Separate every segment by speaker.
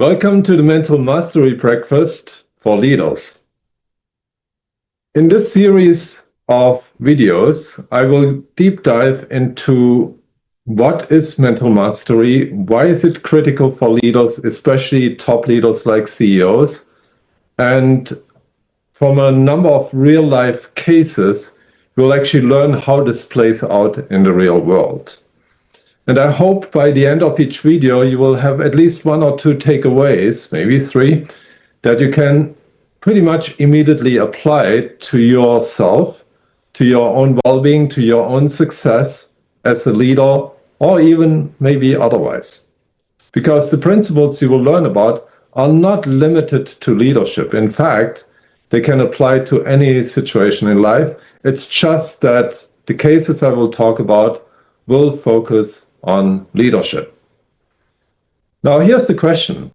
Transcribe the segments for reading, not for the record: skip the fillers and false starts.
Speaker 1: Welcome to the Mental Mastery Breakfast for Leaders. In this series of videos, I will deep dive into what is mental mastery, why is it critical for leaders, especially top leaders like CEOs, and from a number of real-life cases, we'll actually learn how this plays out in the real world. And I hope by the end of each video, you will have at least one or two takeaways, maybe three, that you can pretty much immediately apply to yourself, to your own well-being, to your own success as a leader, or even maybe otherwise. Because the principles you will learn about are not limited to leadership. In fact, they can apply to any situation in life. It's just that the cases I will talk about will focus on leadership. Now, here's the question.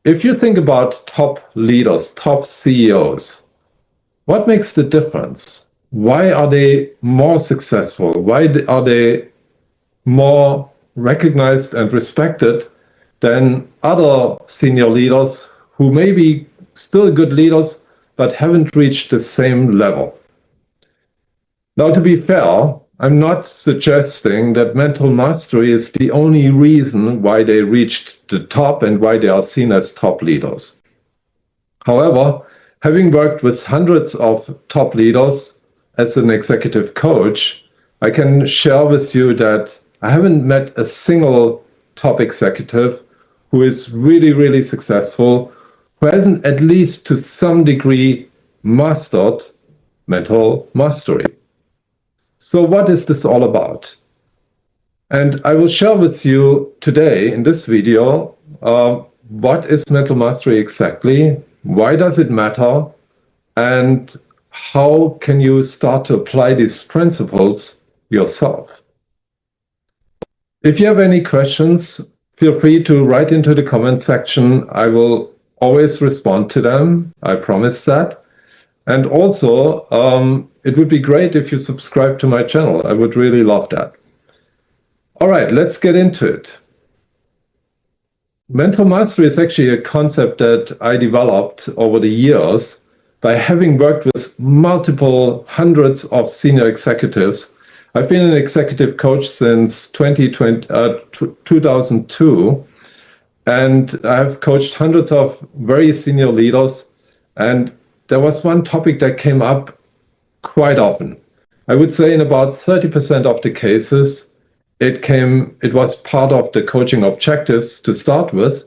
Speaker 1: If you think about top leaders, top CEOs, what makes the difference? Why are they more successful? Why are they more recognized and respected than other senior leaders who may be still good leaders but haven't reached the same level? Now, to be fair, I'm not suggesting that mental mastery is the only reason why they reached the top and why they are seen as top leaders. However, having worked with hundreds of top leaders as an executive coach, I can share with you that I haven't met a single top executive who is really, really successful, who hasn't at least to some degree mastered mental mastery. So what is this all about? And I will share with you today in this video, what is mental mastery exactly? Why does it matter? And how can you start to apply these principles yourself? If you have any questions, feel free to write into the comment section. I will always respond to them. I promise that. And also, it would be great if you subscribe to my channel. I would really love that. All right, let's get into it. Mental mastery is actually a concept that I developed over the years by having worked with multiple hundreds of senior executives. I've been an executive coach since 2002, and I've coached hundreds of very senior leaders. And there was one topic that came up quite often. I would say in about 30% of the cases, it was part of the coaching objectives to start with,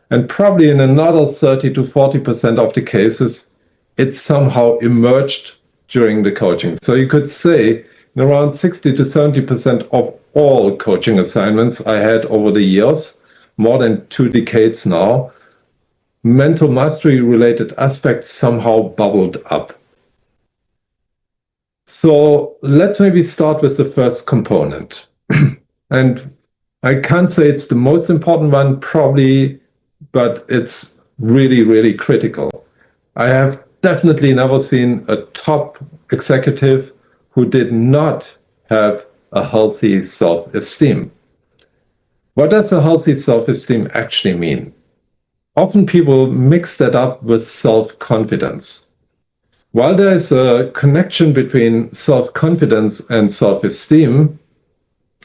Speaker 1: and probably in another 30 to 40% of the cases, it somehow emerged during the coaching. So you could say in around 60 to 70% of all coaching assignments I had over the years, more than 2 decades now, mental mastery related aspects somehow bubbled up. So let's maybe start with the first component. And I can't say it's the most important one, probably, but it's really, really critical. I have definitely never seen a top executive who did not have a healthy self-esteem. What does a healthy self-esteem actually mean? Often people mix that up with self-confidence. While there is a connection between self-confidence and self-esteem,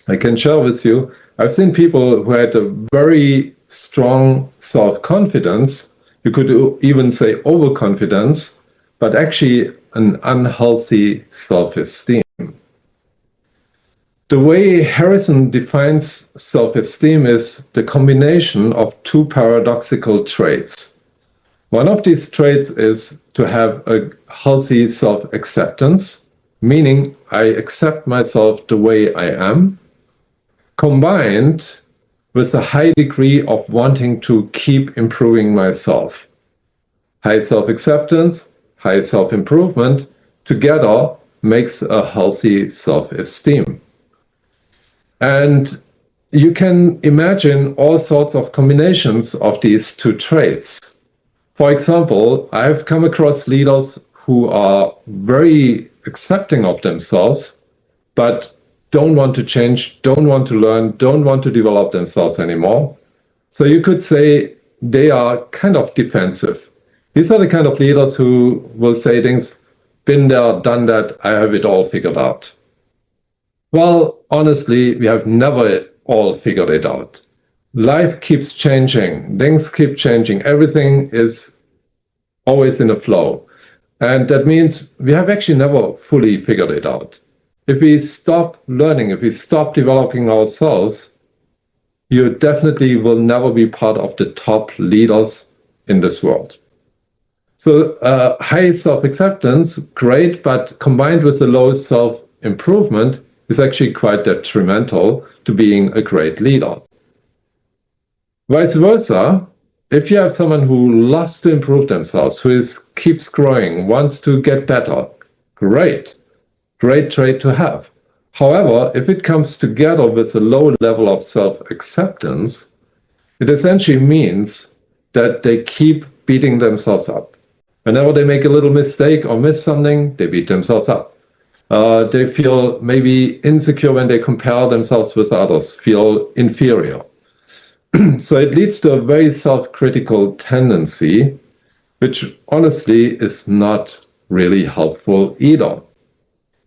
Speaker 1: I can share with you, I've seen people who had a very strong self-confidence, you could even say overconfidence, but actually an unhealthy self-esteem. The way Harrison defines self-esteem is the combination of two paradoxical traits. One of these traits is to have a healthy self-acceptance, meaning I accept myself the way I am, combined with a high degree of wanting to keep improving myself. High self-acceptance, high self-improvement together makes a healthy self-esteem. And you can imagine all sorts of combinations of these two traits. For example, I've come across leaders who are very accepting of themselves, but don't want to change, don't want to learn, don't want to develop themselves anymore. So you could say they are kind of defensive. These are the kind of leaders who will say things, been there, done that, I have it all figured out. Well, honestly, we have never all figured it out. Life keeps changing, things keep changing, everything is always in a flow. And that means we have actually never fully figured it out. If we stop learning, if we stop developing ourselves, you definitely will never be part of the top leaders in this world. So high self-acceptance, great, but combined with the low self-improvement is actually quite detrimental to being a great leader. Vice versa, if you have someone who loves to improve themselves, keeps growing, wants to get better, great trait to have. However, if it comes together with a low level of self-acceptance, it essentially means that they keep beating themselves up. Whenever they make a little mistake or miss something, they beat themselves up. They feel maybe insecure when they compare themselves with others, feel inferior. So it leads to a very self-critical tendency, which honestly is not really helpful either.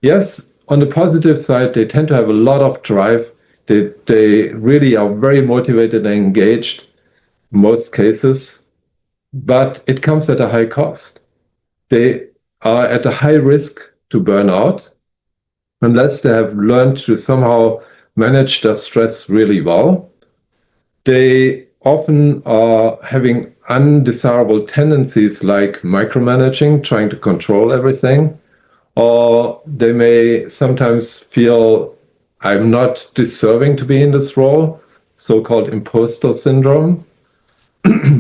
Speaker 1: Yes, on the positive side, they tend to have a lot of drive. They really are very motivated and engaged in most cases, but it comes at a high cost. They are at a high risk to burn out unless they have learned to somehow manage their stress really well. They often are having undesirable tendencies like micromanaging, trying to control everything, or they may sometimes feel, I'm not deserving to be in this role, so-called imposter syndrome,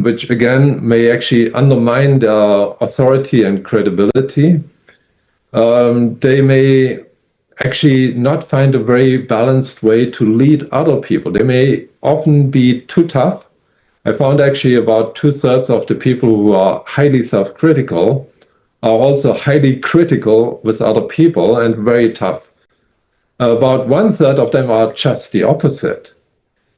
Speaker 1: which again may actually undermine their authority and credibility. They may actually not find a very balanced way to lead other people. They may often be too tough. I found actually about 2/3 of the people who are highly self-critical are also highly critical with other people and very tough. About 1/3 of them are just the opposite.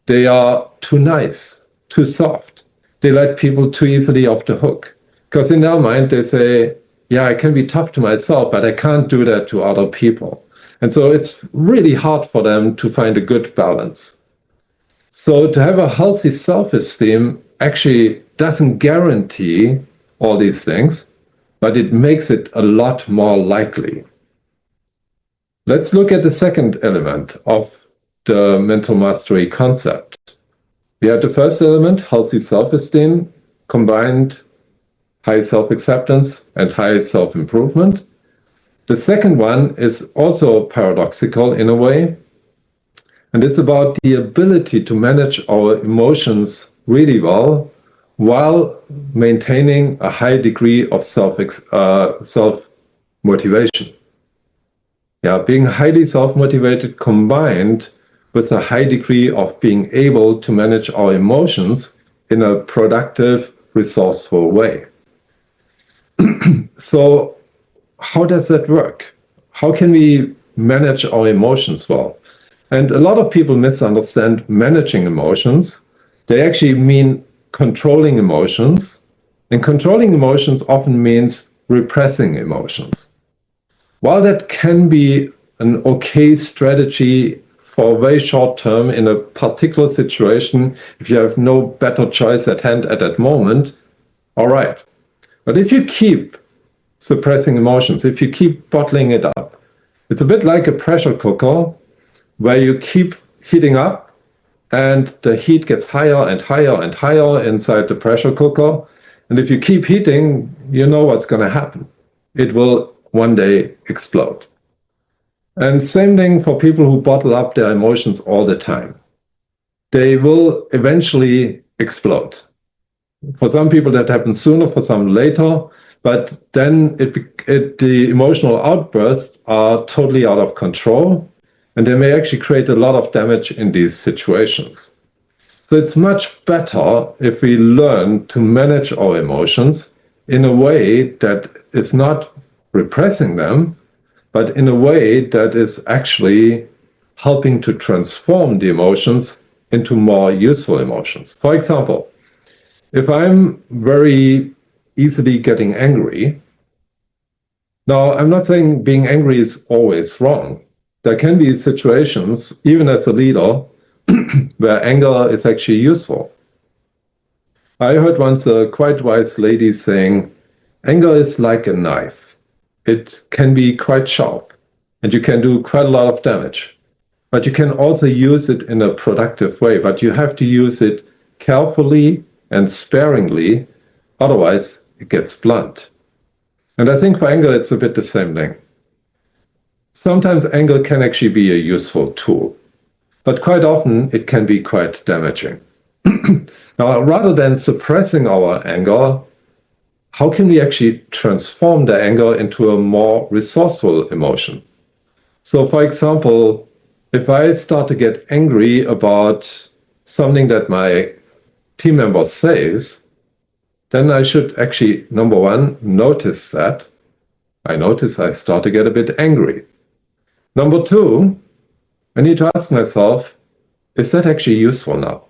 Speaker 1: They are too nice, too soft. They let people too easily off the hook. Because in their mind, they say, yeah, I can be tough to myself, but I can't do that to other people. And so it's really hard for them to find a good balance. So to have a healthy self-esteem actually doesn't guarantee all these things, but it makes it a lot more likely. Let's look at the second element of the mental mastery concept. We had the first element, healthy self-esteem, combined high self-acceptance and high self-improvement. The second one is also paradoxical in a way, and it's about the ability to manage our emotions really well while maintaining a high degree of self-motivation. Yeah, being highly self-motivated combined with a high degree of being able to manage our emotions in a productive, resourceful way. So how does that work? How can we manage our emotions well? And a lot of people misunderstand managing emotions. They actually mean controlling emotions. And controlling emotions often means repressing emotions. While that can be an okay strategy for a very short term in a particular situation, if you have no better choice at hand at that moment, all right. But if you keep suppressing emotions, if you keep bottling it up, it's a bit like a pressure cooker where you keep heating up and the heat gets higher and higher and higher inside the pressure cooker. And if you keep heating, you know what's going to happen. It will one day explode. And same thing for people who bottle up their emotions all the time. They will eventually explode. For some people that happens sooner, for some later, but then the emotional outbursts are totally out of control, and they may actually create a lot of damage in these situations. So it's much better if we learn to manage our emotions in a way that is not repressing them, but in a way that is actually helping to transform the emotions into more useful emotions. For example, If I'm very easily getting angry, now I'm not saying being angry is always wrong. There can be situations, even as a leader, where anger is actually useful. I heard once a quite wise lady saying, anger is like a knife. It can be quite sharp, and you can do quite a lot of damage. But you can also use it in a productive way, but you have to use it carefully and sparingly, otherwise it gets blunt. And I think for anger, it's a bit the same thing. Sometimes anger can actually be a useful tool, but quite often it can be quite damaging. Now, rather than suppressing our anger, how can we actually transform the anger into a more resourceful emotion? So, for example, if I start to get angry about something that my team member says, then I should actually, number one, notice that. I notice I start to get a bit angry. Number two, I need to ask myself, is that actually useful now?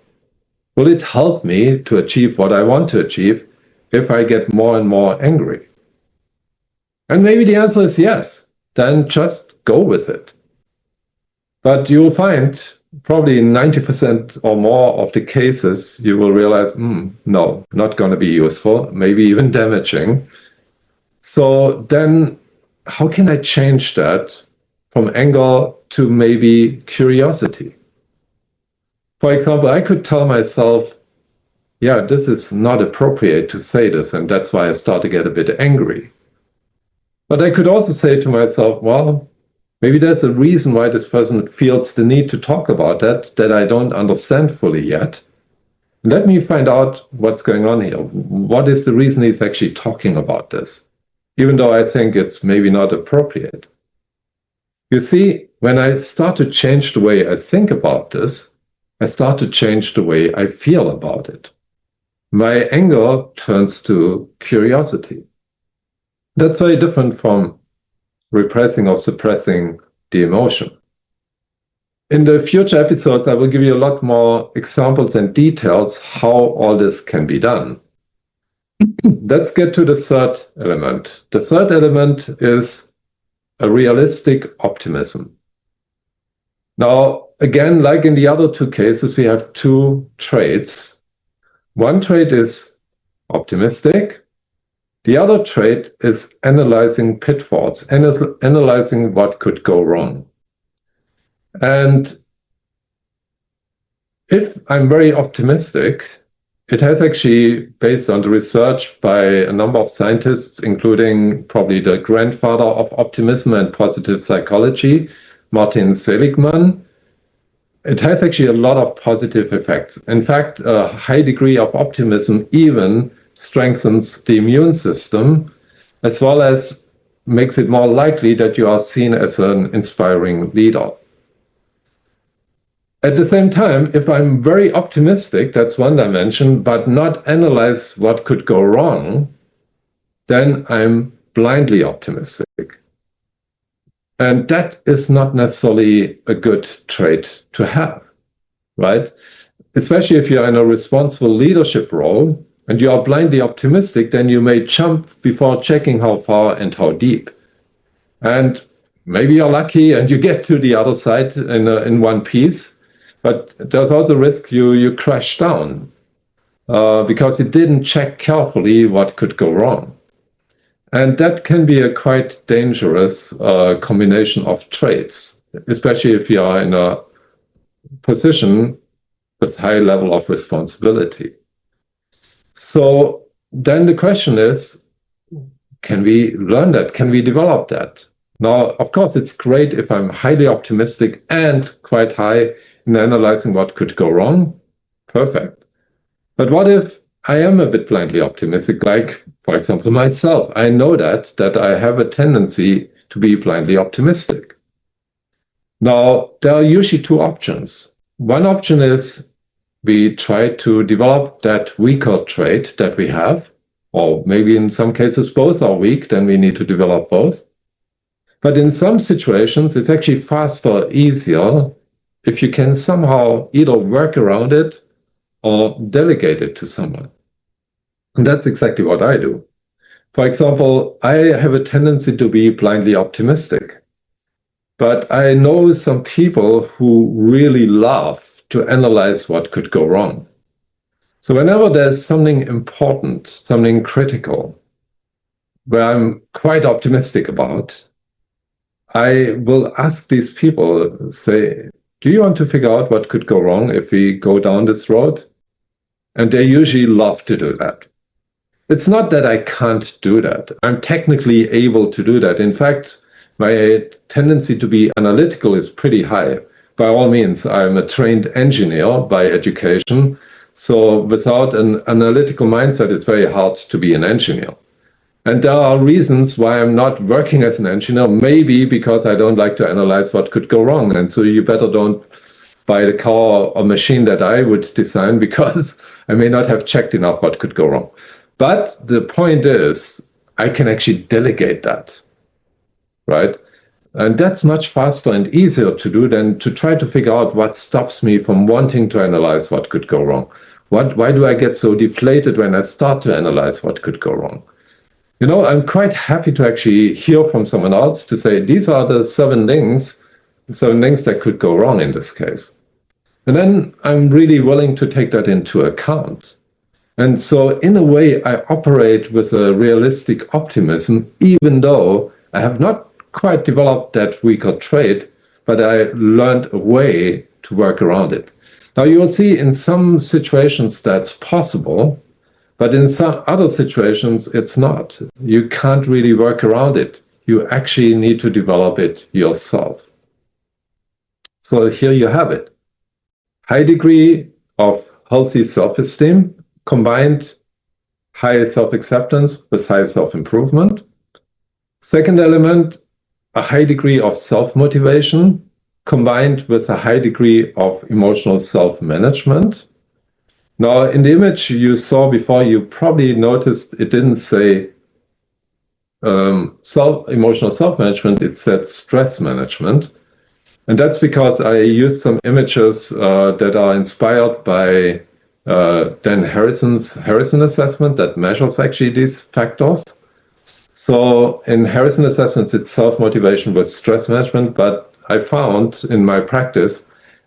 Speaker 1: Will it help me to achieve what I want to achieve if I get more and more angry? And maybe the answer is yes. Then just go with it. But you'll find probably in 90% or more of the cases, you will realize, no, not going to be useful, maybe even damaging. So then how can I change that from anger to maybe curiosity? For example, I could tell myself, yeah, this is not appropriate to say this, and that's why I start to get a bit angry. But I could also say to myself, well, maybe there's a reason why this person feels the need to talk about that I don't understand fully yet. Let me find out what's going on here. What is the reason he's actually talking about this? Even though I think it's maybe not appropriate. You see, when I start to change the way I think about this, I start to change the way I feel about it. My anger turns to curiosity. That's very different from repressing or suppressing the emotion. In the future episodes, I will give you a lot more examples and details how all this can be done. Let's get to the third element. The third element is a realistic optimism. Now, again, like in the other two cases, we have two traits. One trait is optimistic. The other trait is analyzing pitfalls, analyzing what could go wrong. And if I'm very optimistic, it has actually, based on the research by a number of scientists, including probably the grandfather of optimism and positive psychology, Martin Seligman, it has actually a lot of positive effects. In fact, a high degree of optimism even strengthens the immune system, as well as makes it more likely that you are seen as an inspiring leader. At the same time, if I'm very optimistic, that's one dimension, but not analyze what could go wrong, then I'm blindly optimistic. And that is not necessarily a good trait to have, right? Especially if you're in a responsible leadership role and you are blindly optimistic, then you may jump before checking how far and how deep. And maybe you're lucky and you get to the other side in one piece, but there's also risk you crash down because you didn't check carefully what could go wrong. And that can be a quite dangerous combination of traits, especially if you are in a position with high level of responsibility. So then the question is, can we learn that? Can we develop that? Now, of course, it's great if I'm highly optimistic and quite high in analyzing what could go wrong. Perfect. But what if I am a bit blindly optimistic, like, for example, myself? I know that I have a tendency to be blindly optimistic. Now, there are usually two options. One option is we try to develop that weaker trait that we have, or maybe in some cases both are weak, then we need to develop both. But in some situations, it's actually faster, easier, if you can somehow either work around it or delegate it to someone. And that's exactly what I do. For example, I have a tendency to be blindly optimistic, but I know some people who really love to analyze what could go wrong. So whenever there's something important, something critical, where I'm quite optimistic about, I will ask these people, say, do you want to figure out what could go wrong if we go down this road? And they usually love to do that. It's not that I can't do that. I'm technically able to do that. In fact, my tendency to be analytical is pretty high. By all means, I'm a trained engineer by education. So without an analytical mindset, it's very hard to be an engineer. And there are reasons why I'm not working as an engineer, maybe because I don't like to analyze what could go wrong. And so you better don't buy the car or machine that I would design because I may not have checked enough what could go wrong. But the point is, I can actually delegate that, right? And that's much faster and easier to do than to try to figure out what stops me from wanting to analyze what could go wrong. Why do I get so deflated when I start to analyze what could go wrong? You know, I'm quite happy to actually hear from someone else to say, these are the seven things that could go wrong in this case. And then I'm really willing to take that into account. And so in a way, I operate with a realistic optimism, even though I have not quite developed that weaker trait, but I learned a way to work around it. Now, you will see in some situations that's possible, but in some other situations, it's not. You can't really work around it. You actually need to develop it yourself. So here you have it. High degree of healthy self-esteem combined high self-acceptance with high self-improvement. Second element, a high degree of self-motivation combined with a high degree of emotional self-management. Now, in the image you saw before, you probably noticed it didn't say emotional self-management, it said stress management. And that's because I used some images that are inspired by Dan Harrison's Harrison assessment that measures actually these factors. So in Harrison assessments, it's self-motivation with stress management, but I found in my practice,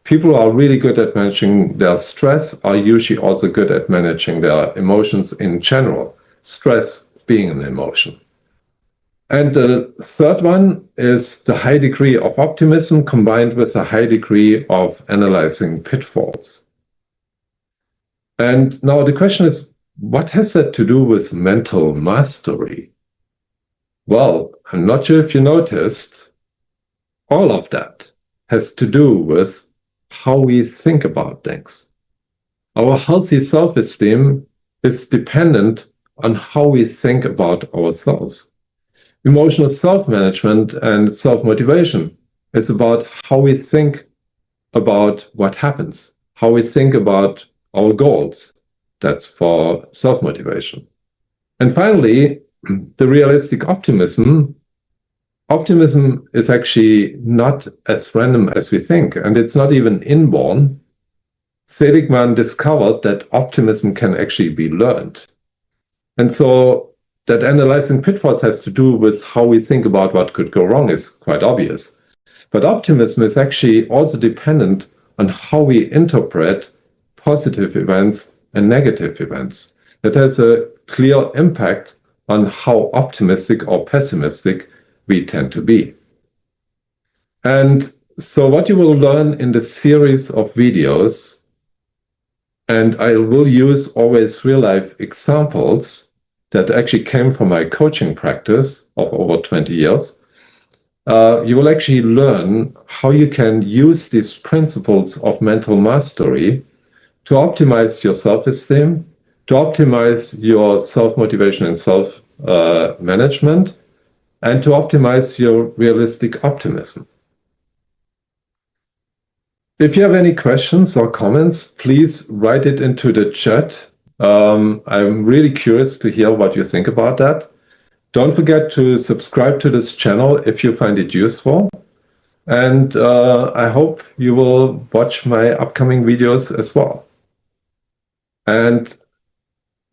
Speaker 1: people who are really good at managing their stress are usually also good at managing their emotions in general, stress being an emotion. And the third one is the high degree of optimism combined with a high degree of analyzing pitfalls. And now the question is, what has that to do with mental mastery? Well, I'm not sure if you noticed, all of that has to do with how we think about things. Our healthy self-esteem is dependent on how we think about ourselves. Emotional self-management and self-motivation is about how we think about what happens, how we think about our goals. That's for self-motivation. And finally, the realistic optimism. Optimism is actually not as random as we think, and it's not even inborn. Seligman discovered that optimism can actually be learned. And so that analyzing pitfalls has to do with how we think about what could go wrong is quite obvious. But optimism is actually also dependent on how we interpret positive events and negative events. That has a clear impact on how optimistic or pessimistic we tend to be. And so what you will learn in this series of videos, and I will use always real-life examples that actually came from my coaching practice of over 20 years, you will actually learn how you can use these principles of mental mastery to optimize your self-esteem, to optimize your self-motivation and self-management, and to optimize your realistic optimism. If you have any questions or comments, please write it into the chat. I'm really curious to hear what you think about that. Don't forget to subscribe to this channel if you find it useful. And I hope you will watch my upcoming videos as well. And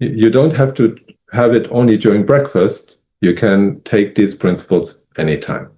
Speaker 1: You don't have to have it only during breakfast. You can take these principles anytime.